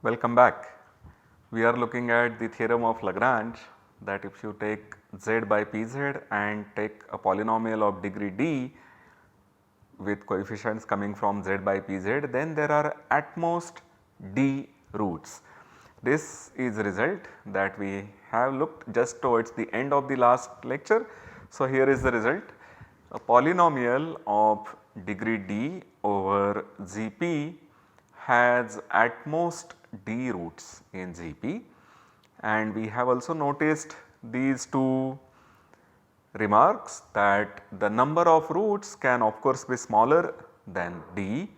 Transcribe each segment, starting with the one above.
Welcome back. We are looking at the theorem of Lagrange that if you take z by pz and take a polynomial of degree d with coefficients coming from z by pz, then there are at most d roots. This is a result that we have looked just towards the end of the last lecture. So, here is the result: a polynomial of degree d over Gp has at most d roots in Gp, and we have also noticed these two remarks that the number of roots can of course be smaller than d,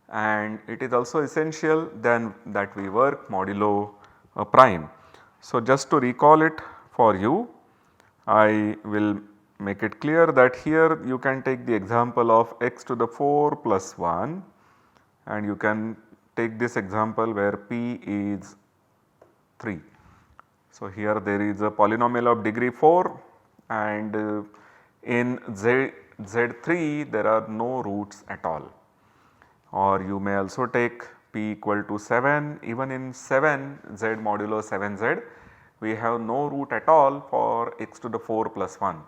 and it is also essential then that we work modulo a prime. So, just to recall it for you, I will make it clear that here you can take the example of x to the 4 plus 1, and you can take this example where p is 3. So, here there is a polynomial of degree 4, and in Z3 there are no roots at all. Or you may also take p equal to 7, even in 7 z modulo 7z we have no root at all for x to the 4 plus 1.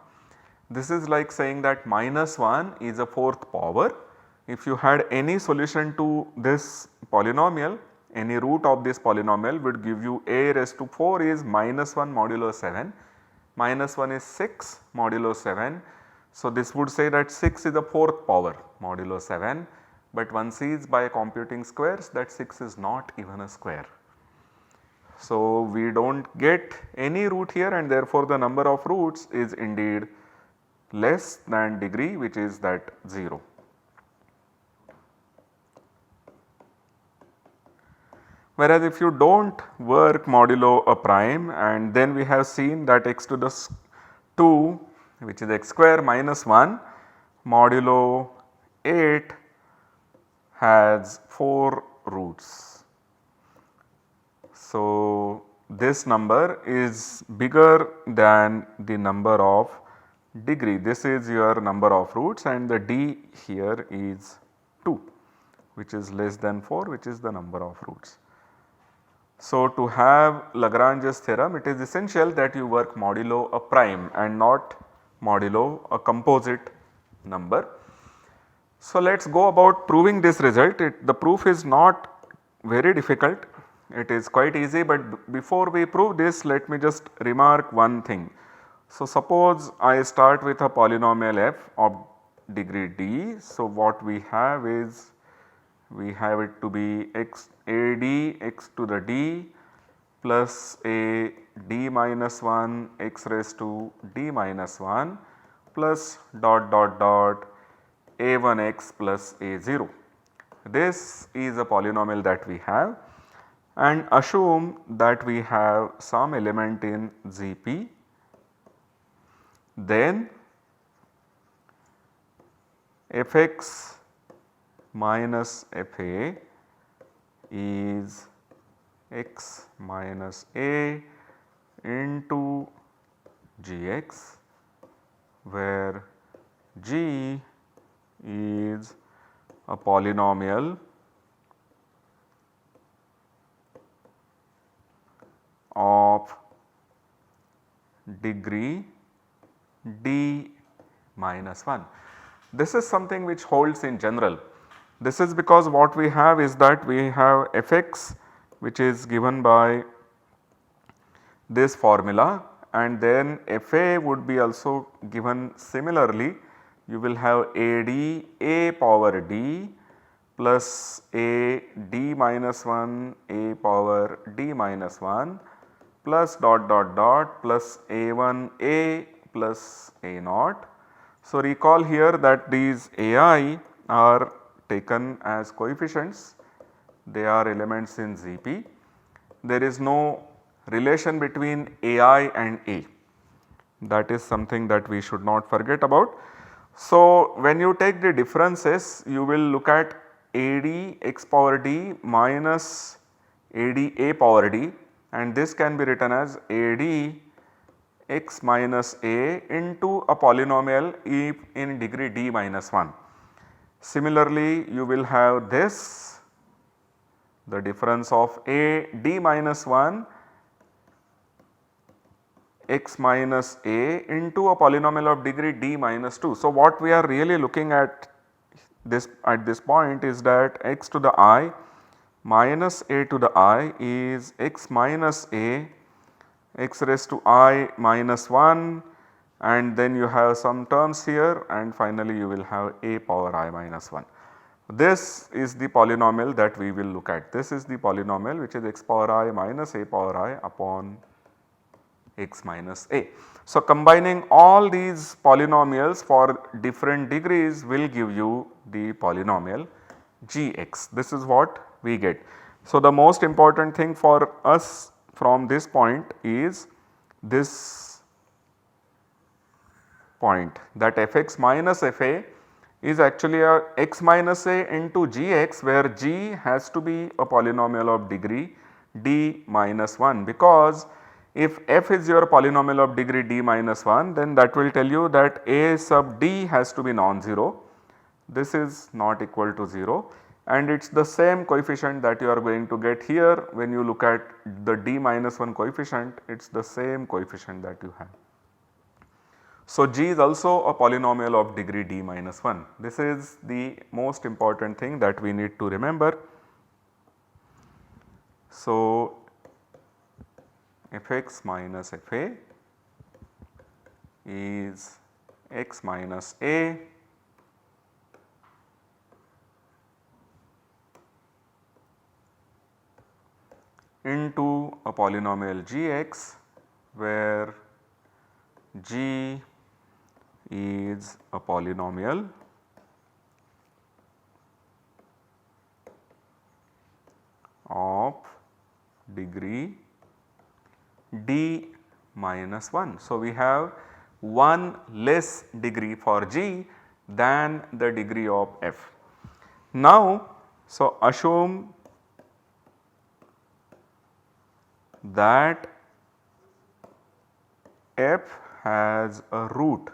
This is like saying that minus 1 is a fourth power. If you had any solution to this polynomial, any root of this polynomial would give you a raised to 4 is minus 1 modulo 7, minus 1 is 6 modulo 7. So, this would say that 6 is the fourth power modulo 7, but one sees by computing squares that 6 is not even a square. So, we do not get any root here, and therefore, the number of roots is indeed less than degree, which is that 0. Whereas, if you do not work modulo a prime, and then we have seen that x to the 2, which is x square minus 1 modulo 8 has 4 roots. So, this number is bigger than the number of degree. This is your number of roots, and the d here is 2, which is less than 4, which is the number of roots. So, to have Lagrange's theorem, it is essential that you work modulo a prime and not modulo a composite number. So, let us go about proving this result. The proof is not very difficult, it is quite easy, but before we prove this, let me just remark one thing. So, suppose I start with a polynomial f of degree d. So, what we have is, we have it to be x a d x to the d plus a d minus 1 x raised to d minus 1 plus dot dot dot a1x plus a0. This is a polynomial that we have, and assume that we have some element in Gp, then fx minus fa is x minus a into gx, where g is a polynomial of degree d minus 1. This is something which holds in general. This is because what we have is that we have fx, which is given by this formula, and then fa would be also given similarly. You will have AD a power d plus a d minus 1 a power d minus 1 plus dot dot dot plus a1 a plus a naught. So, recall here that these ai are taken as coefficients, they are elements in Gp. There is no relation between ai and a, that is something that we should not forget about. So, when you take the differences, you will look at AD x power d minus AD a power d, and this can be written as AD x minus a into a polynomial if in degree d minus 1. Similarly, you will have this the difference of a d minus 1 x minus a into a polynomial of degree d minus 2. So, what we are really looking at this point is that x to the I minus a to the I is x minus a, x raised to I minus 1, and then you have some terms here, and finally you will have a power I minus 1. This is the polynomial that we will look at. This is the polynomial which is x power I minus a power I upon x minus a. So, combining all these polynomials for different degrees will give you the polynomial gx. This is what we get. So, the most important thing for us from this point is this point, that fx minus fa is actually a x minus a into gx, where g has to be a polynomial of degree d minus 1, because if f is your polynomial of degree d minus 1, then that will tell you that a sub d has to be non-zero. This is not equal to 0, and it is the same coefficient that you are going to get here when you look at the d minus 1 coefficient, it is the same coefficient that you have. So, g is also a polynomial of degree d minus 1. This is the most important thing that we need to remember. So, fx minus fa is x minus a into a polynomial gx, where g is a polynomial of degree d minus 1. So, we have one less degree for g than the degree of f. Now, so assume that f has a root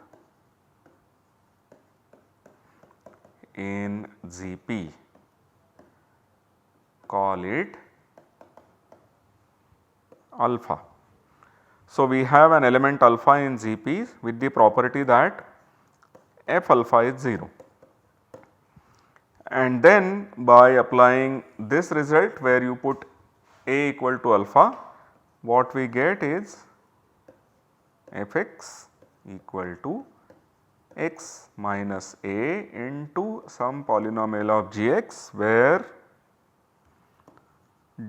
in Gp, call it alpha. So, we have an element alpha in Gp with the property that f alpha is 0, and then by applying this result where you put a equal to alpha, what we get is fx equal to x minus a into some polynomial of gx, where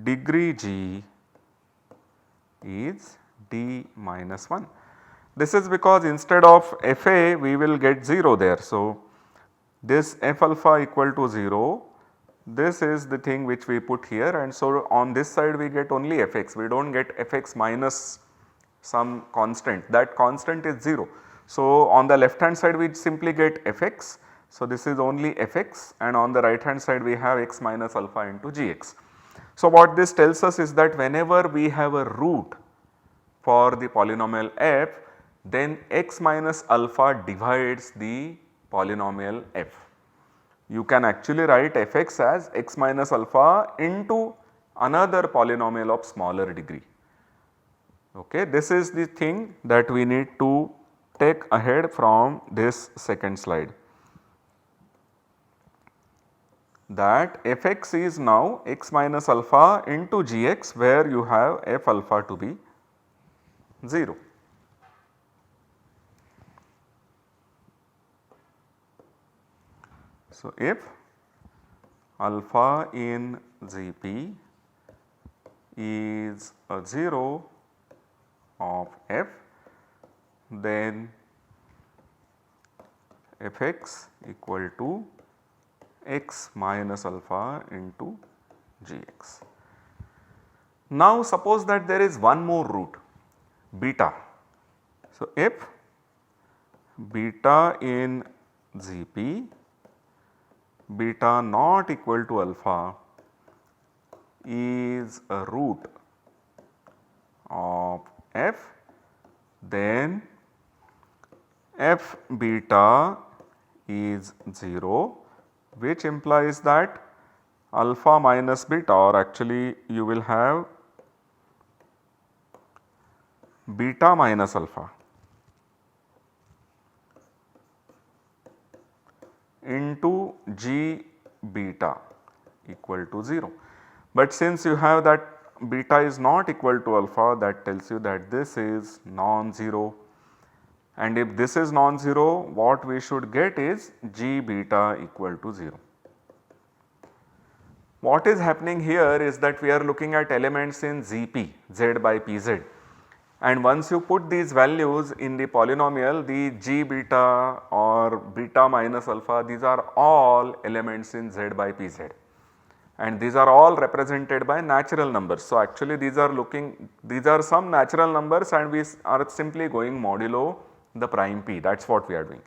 degree g is d minus 1. This is because instead of fa we will get 0 there. So, this f alpha equal to 0, this is the thing which we put here, and so on this side we get only fx, we do not get fx minus some constant, that constant is 0. So, on the left hand side we simply get fx. So, this is only fx, and on the right hand side we have x minus alpha into gx. So, what this tells us is that whenever we have a root for the polynomial f, then x minus alpha divides the polynomial f. You can actually write fx as x minus alpha into another polynomial of smaller degree. Okay. This is the thing that we need to take ahead from this second slide, that fx is now x minus alpha into gx, where you have f alpha to be 0. So, if alpha in Gp is a 0 of f, then fx equal to x minus alpha into gx. Now, suppose that there is one more root, beta. So, if beta in Gp, beta not equal to alpha is a root of f, then f beta is 0, which implies that alpha minus beta, or actually you will have beta minus alpha into g beta equal to 0. But since you have that beta is not equal to alpha, that tells you that this is non-zero, and if this is non-zero, what we should get is g beta equal to 0. What is happening here is that we are looking at elements in ZP, Z by PZ, and once you put these values in the polynomial, the g beta or beta minus alpha, these are all elements in Z by PZ, and these are all represented by natural numbers. So, actually these are some natural numbers, and we are simply going modulo the prime p, that is what we are doing.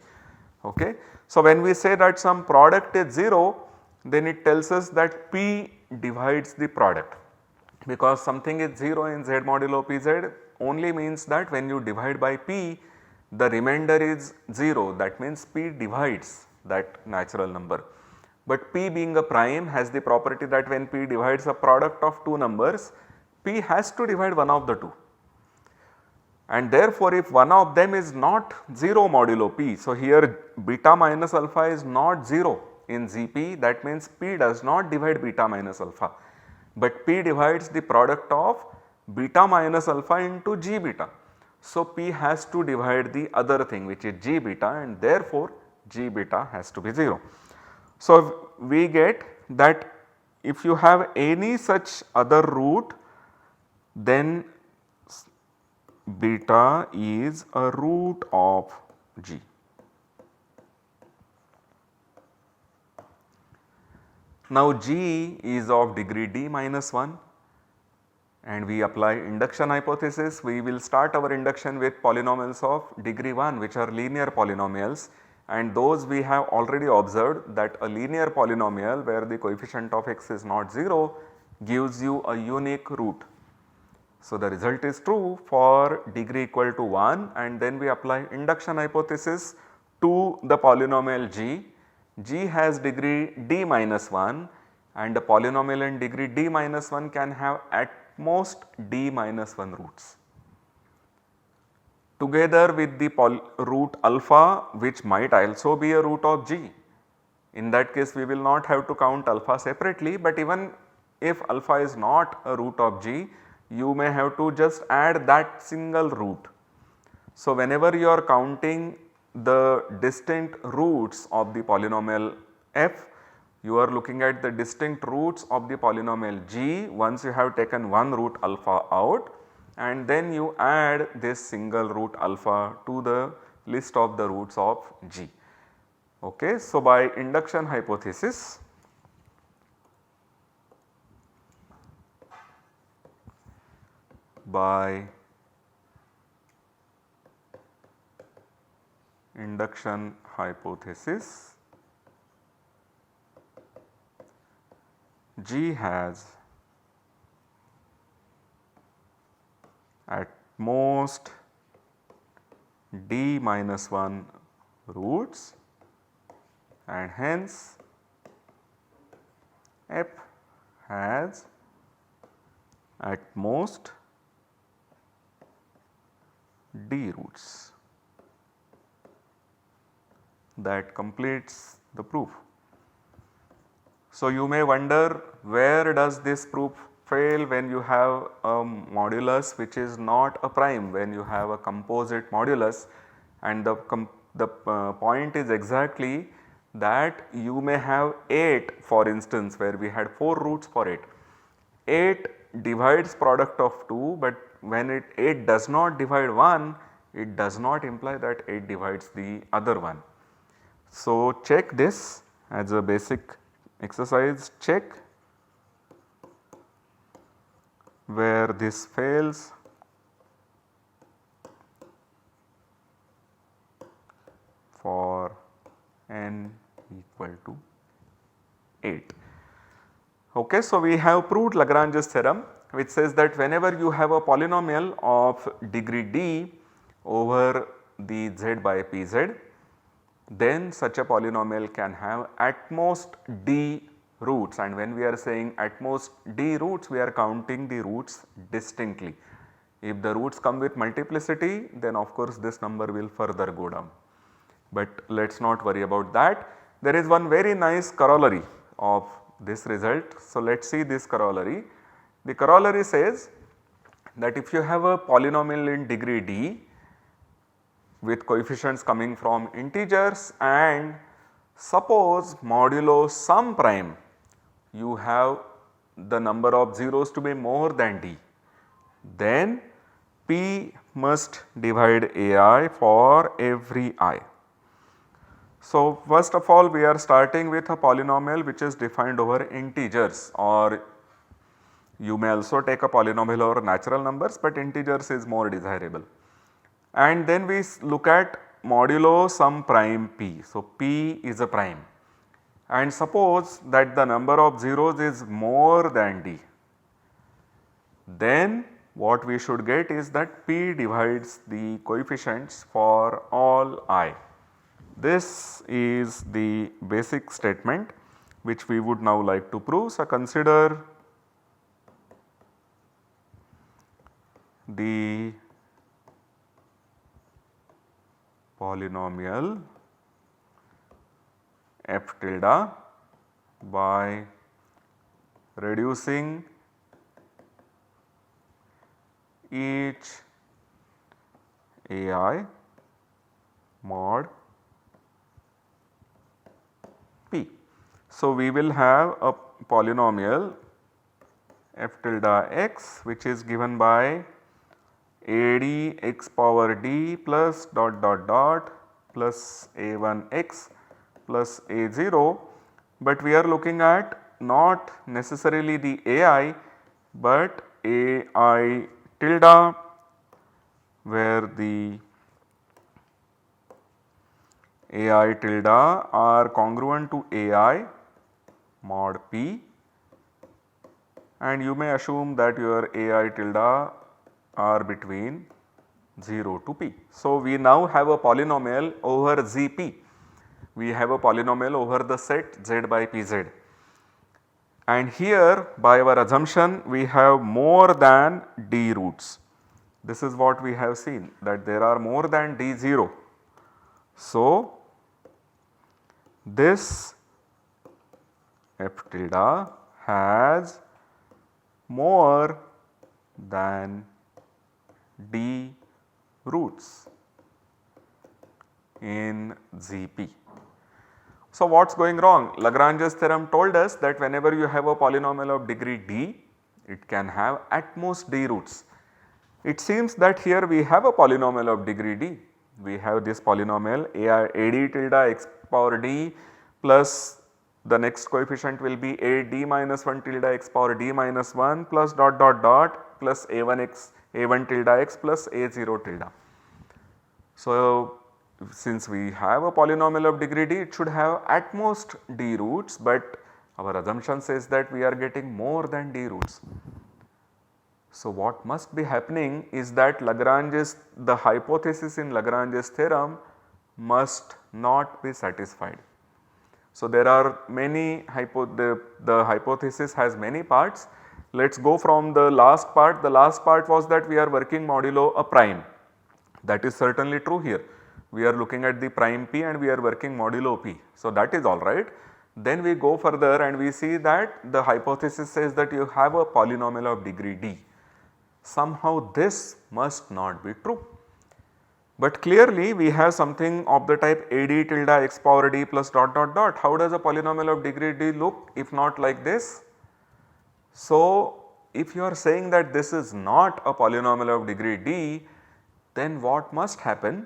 Okay. So, when we say that some product is 0, then it tells us that p divides the product, because something is 0 in Z modulo Pz only means that when you divide by p, the remainder is 0, that means p divides that natural number. But p being a prime has the property that when p divides a product of two numbers, p has to divide one of the two, and therefore if one of them is not 0 modulo p. So, here beta minus alpha is not 0 in Zp, that means p does not divide beta minus alpha, but p divides the product of beta minus alpha into g beta. So, p has to divide the other thing, which is g beta, and therefore g beta has to be 0. So, we get that if you have any such other root, then beta is a root of g. Now, g is of degree d minus 1, and we apply induction hypothesis. We will start our induction with polynomials of degree 1, which are linear polynomials, and those we have already observed that a linear polynomial where the coefficient of x is not 0 gives you a unique root. So, the result is true for degree equal to 1, and then we apply induction hypothesis to the polynomial g. G has degree d minus 1, and a polynomial in degree d minus 1 can have at most d minus 1 roots, together with the root alpha, which might also be a root of g. In that case we will not have to count alpha separately, but even if alpha is not a root of g, you may have to just add that single root. So, whenever you are counting the distinct roots of the polynomial f, you are looking at the distinct roots of the polynomial g once you have taken one root alpha out, and then you add this single root alpha to the list of the roots of g. Okay. So, by induction hypothesis, g has at most d minus 1 roots, and hence f has at most d roots. That completes the proof. So, you may wonder where does this proof fail when you have a modulus which is not a prime, when you have a composite modulus, and the point is exactly that you may have 8 for instance, where we had 4 roots for it. 8 divides product of 2, but when 8 does not divide 1, it does not imply that 8 divides the other one. So, check this as a basic exercise, check where this fails. For n equal to 8. Okay, so, we have proved Lagrange's theorem, which says that whenever you have a polynomial of degree d over the z by pz, then such a polynomial can have at most d roots, and when we are saying at most d roots, we are counting the roots distinctly. If the roots come with multiplicity, then of course this number will further go down. But let us not worry about that. There is one very nice corollary of this result. So, let us see this corollary. The corollary says that if you have a polynomial in degree d with coefficients coming from integers, and suppose modulo some prime, you have the number of zeros to be more than d, then p must divide ai for every I. So, first of all we are starting with a polynomial which is defined over integers, or you may also take a polynomial over natural numbers, but integers is more desirable. And then we look at modulo some prime p. So, p is a prime, and suppose that the number of zeros is more than d, then what we should get is that p divides the coefficients for all I. This is the basic statement which we would now like to prove. So, consider the polynomial f tilde by reducing each ai mod p. So, we will have a polynomial f tilde x which is given by ad x power d plus dot dot dot plus a1 x plus a0, but we are looking at not necessarily the ai, but ai tilde, where the ai tilde are congruent to ai mod p, and you may assume that your ai tilde are between 0 to p. So, we now have a polynomial over Zp, we have a polynomial over the set z by pz, and here by our assumption we have more than d roots. This is what we have seen, that there are more than d0. So, this f tilde has more than d roots in Zp. So, what is going wrong? Lagrange's theorem told us that whenever you have a polynomial of degree d, it can have at most d roots. It seems that here we have a polynomial of degree d. We have this polynomial ad tilde x power d plus the next coefficient will be ad minus 1 tilde x power d minus 1 plus dot dot dot plus a1 x a1 tilde x plus a0 tilde. So, since we have a polynomial of degree d, it should have at most d roots, but our assumption says that we are getting more than d roots. So, what must be happening is that the hypothesis in Lagrange's theorem must not be satisfied. So, there are many the hypothesis has many parts. Let us go from the last part. The last part was that we are working modulo a prime. That is certainly true here. We are looking at the prime p and we are working modulo p. So, that is alright. Then we go further and we see that the hypothesis says that you have a polynomial of degree d. Somehow this must not be true. But clearly we have something of the type ad tilde x power d plus dot dot dot. How does a polynomial of degree d look if not like this? So, if you are saying that this is not a polynomial of degree d, then what must happen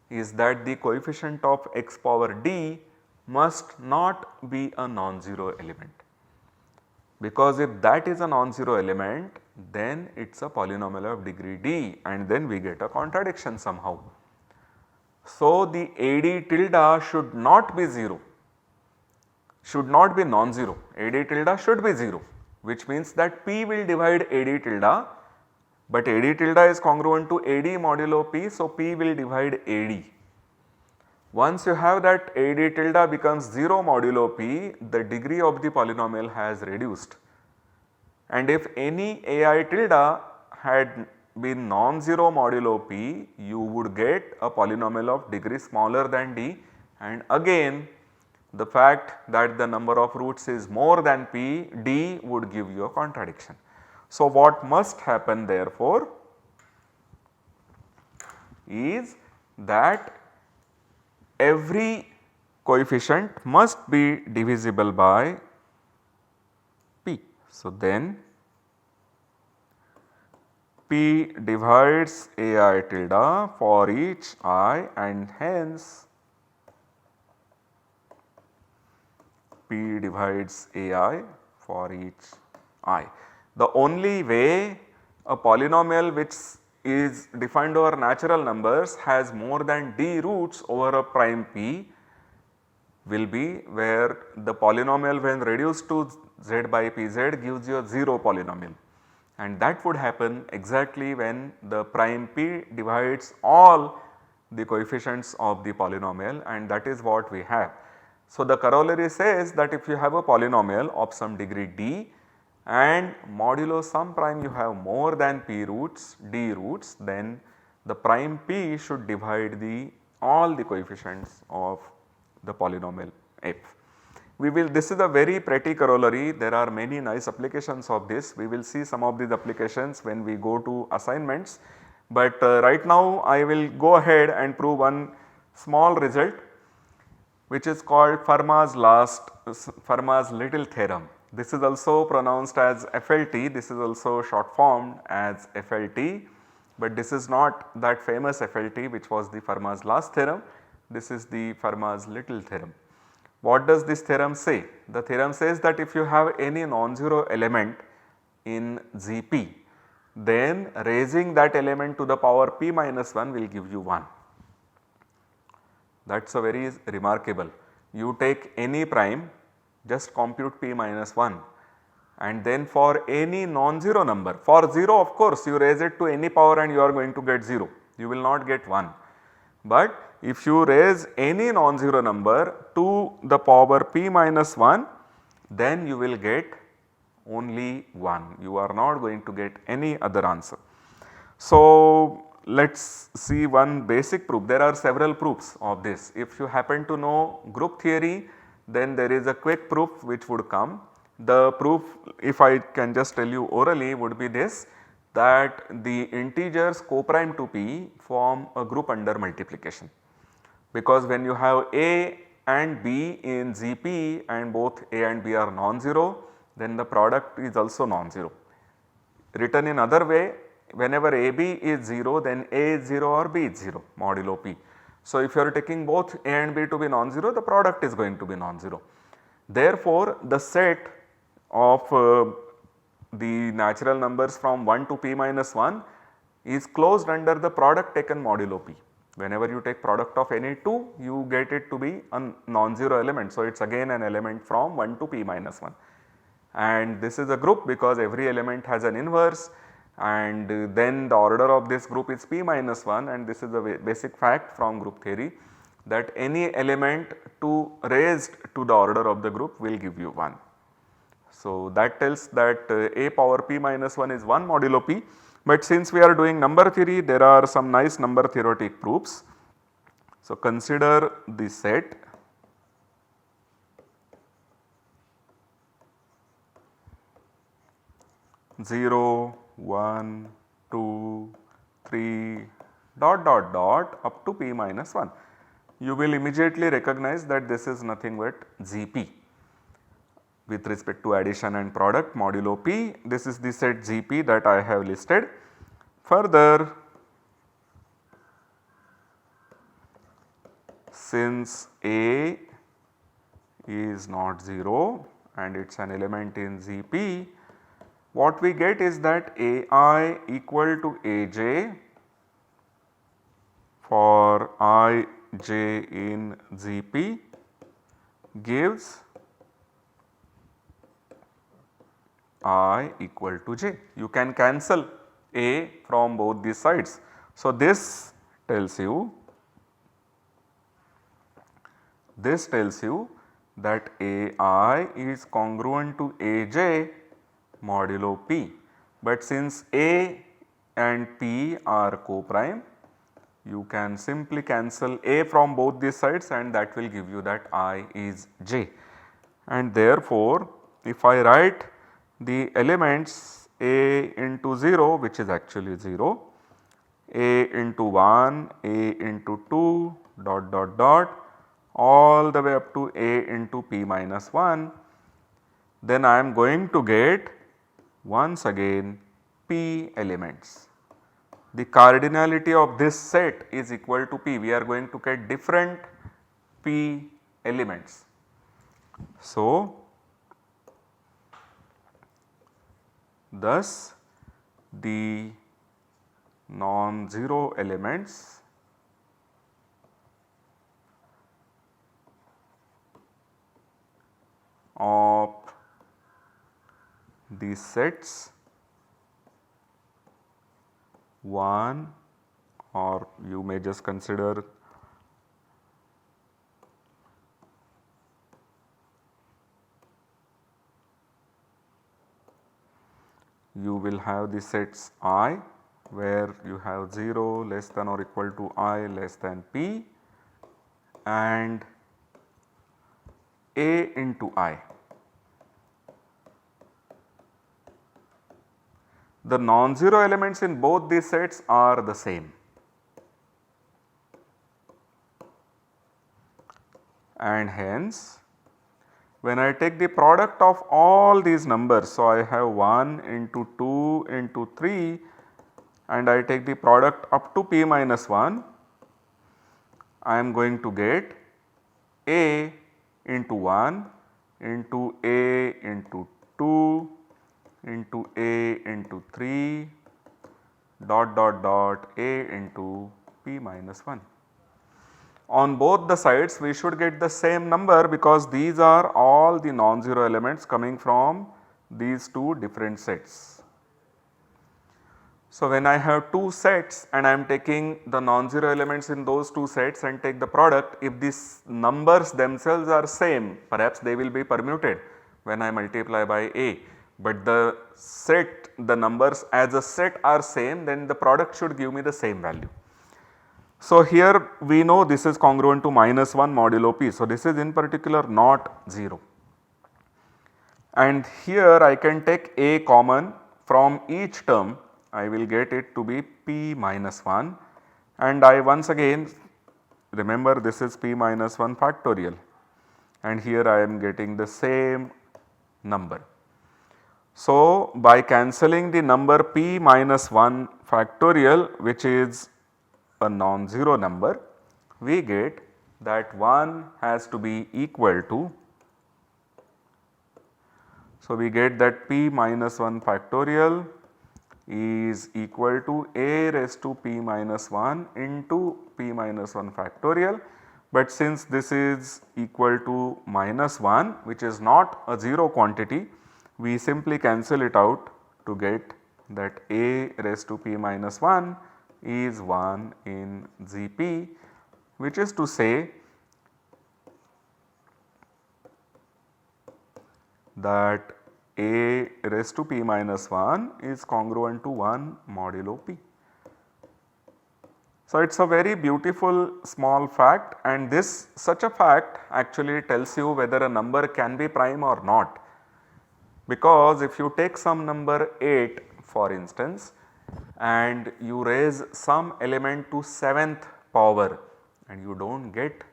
is that the coefficient of x power d must not be a non-zero element, because if that is a non-zero element, then it is a polynomial of degree d, and then we get a contradiction somehow. So, the ad tilde should not be 0, should not be non-zero, ad tilde should be 0, which means that p will divide ad tilde, but ad tilde is congruent to ad modulo p. So, p will divide ad. Once you have that a d tilde becomes 0 modulo p, the degree of the polynomial has reduced. And if any ai tilde had been non-zero modulo p, you would get a polynomial of degree smaller than d, and again the fact that the number of roots is more than p, d would give you a contradiction. So, what must happen therefore is that every coefficient must be divisible by p. So, then p divides ai tilde for each I, and hence p divides ai for each I. The only way a polynomial which is defined over natural numbers has more than d roots over a prime p will be where the polynomial when reduced to z by pz gives you a 0 polynomial, and that would happen exactly when the prime p divides all the coefficients of the polynomial, and that is what we have. So, the corollary says that if you have a polynomial of some degree d and modulo some prime you have more than p roots, d roots, then the prime p should divide all the coefficients of the polynomial f. We will, this is a very pretty corollary, there are many nice applications of this. We will see some of these applications when we go to assignments, but right now I will go ahead and prove one small result which is called Fermat's little theorem. This is also pronounced as FLT, this is also short formed as FLT, but this is not that famous FLT which was the Fermat's last theorem, this is the Fermat's little theorem. What does this theorem say? The theorem says that if you have any non-zero element in Gp, then raising that element to the power p minus 1 will give you 1. That is a very remarkable. You take any prime, just compute p minus 1, and then for any non-zero number, for 0 of course you raise it to any power and you are going to get 0, you will not get 1. But if you raise any non-zero number to the power p minus 1, then you will get only 1, you are not going to get any other answer. So, let us see one basic proof. There are several proofs of this. If you happen to know group theory, then there is a quick proof which would come. The proof, if I can just tell you orally, would be this, that the integers coprime to p form a group under multiplication, because when you have a and b in Gp and both a and b are non-zero, then the product is also non-zero. Written in other way, whenever AB is 0, then A is 0 or B is 0 modulo P. So, if you are taking both A and B to be non-zero, the product is going to be non-zero. Therefore, the set of the natural numbers from 1 to P minus 1 is closed under the product taken modulo P. Whenever you take product of any two, you get it to be a non-zero element. So, it is again an element from 1 to P minus 1, and this is a group because every element has an inverse, and then the order of this group is p minus 1, and this is a basic fact from group theory that any element raised to the order of the group will give you 1. So, that tells that a power p minus 1 is 1 modulo p, but since we are doing number theory, there are some nice number theoretic proofs. So, consider the set zero, 1, 2, 3 up to p minus 1. You will immediately recognize that this is nothing but Gp with respect to addition and product modulo p. This is the set Gp that I have listed. Further, since A is not 0 and it is an element in Gp, what we get is that Ai equal to Aj for Ij in Gp gives I equal to j. You can cancel A from both these sides. So, this tells you This tells you that AI is congruent to AJ modulo P, but since A and P are co-prime, you can simply cancel A from both these sides and that will give you that I is J. And therefore, if I write the elements A into 0, which is actually 0, A into 1, A into 2 dot dot dot all the way up to A into P minus 1, then I am going to get once again P elements. The cardinality of this set is equal to P. We are going to get different P elements. So, thus the non-zero elements of these sets 1, or you may just consider you will have the sets I where you have 0 less than or equal to I less than P and A into I. The non-zero elements in both these sets are the same, and hence when I take the product of all these numbers, so I have 1 into 2 into 3 and I take the product up to P minus 1, I am going to get A into 1 into A into 2 into A into 3 dot dot dot A into P minus 1. On both the sides we should get the same number because these are all the non-zero elements coming from these two different sets. So, when I have two sets and I am taking the non-zero elements in those two sets and take the product, if these numbers themselves are same, perhaps they will be permuted when I multiply by A, but the set, the numbers as a set are same, then the product should give me the same value. So, here we know this is congruent to minus 1 modulo P. So, this is in particular not 0, and here I can take A common from each term. I will get it to be P minus 1 and I once again remember this is P minus 1 factorial and here I am getting the same number. So, by cancelling the number P minus 1 factorial, which is a non-zero number, we get that 1 has to be equal to, so we get that P minus 1 factorial is equal to A raised to P minus 1 into P minus 1 factorial, but since this is equal to minus 1 which is not a 0 quantity, we simply cancel it out to get that A raised to P minus 1 is 1 in Gp, which is to say that A raised to P minus 1 is congruent to 1 modulo P. So, it is a very beautiful small fact, and this such a fact actually tells you whether a number can be prime or not, because if you take some number 8 for instance and you raise some element to 7th power and you do not get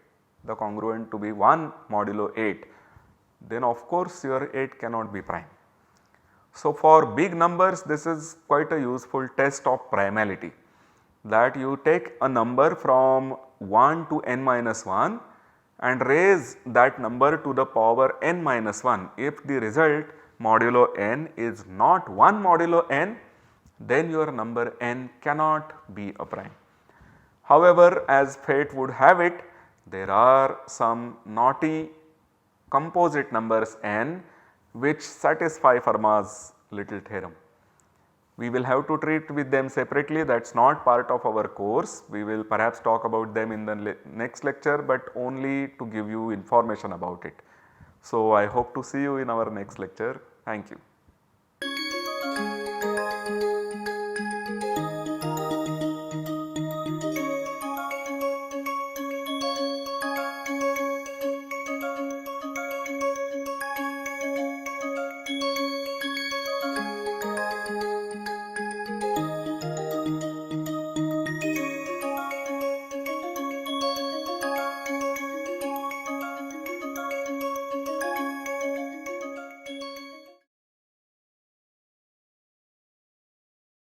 the congruent to be 1 modulo 8, then of course your 8 cannot be prime. So, for big numbers this is quite a useful test of primality, that you take a number from 1 to n minus 1 and raise that number to the power n minus 1. If the result modulo n is not 1 modulo n, then your number n cannot be a prime. However, as fate would have it, there are some naughty composite numbers n which satisfy Fermat's little theorem. We will have to treat with them separately, that is not part of our course. We will perhaps talk about them in the next lecture, but only to give you information about it. So, I hope to see you in our next lecture. Thank you.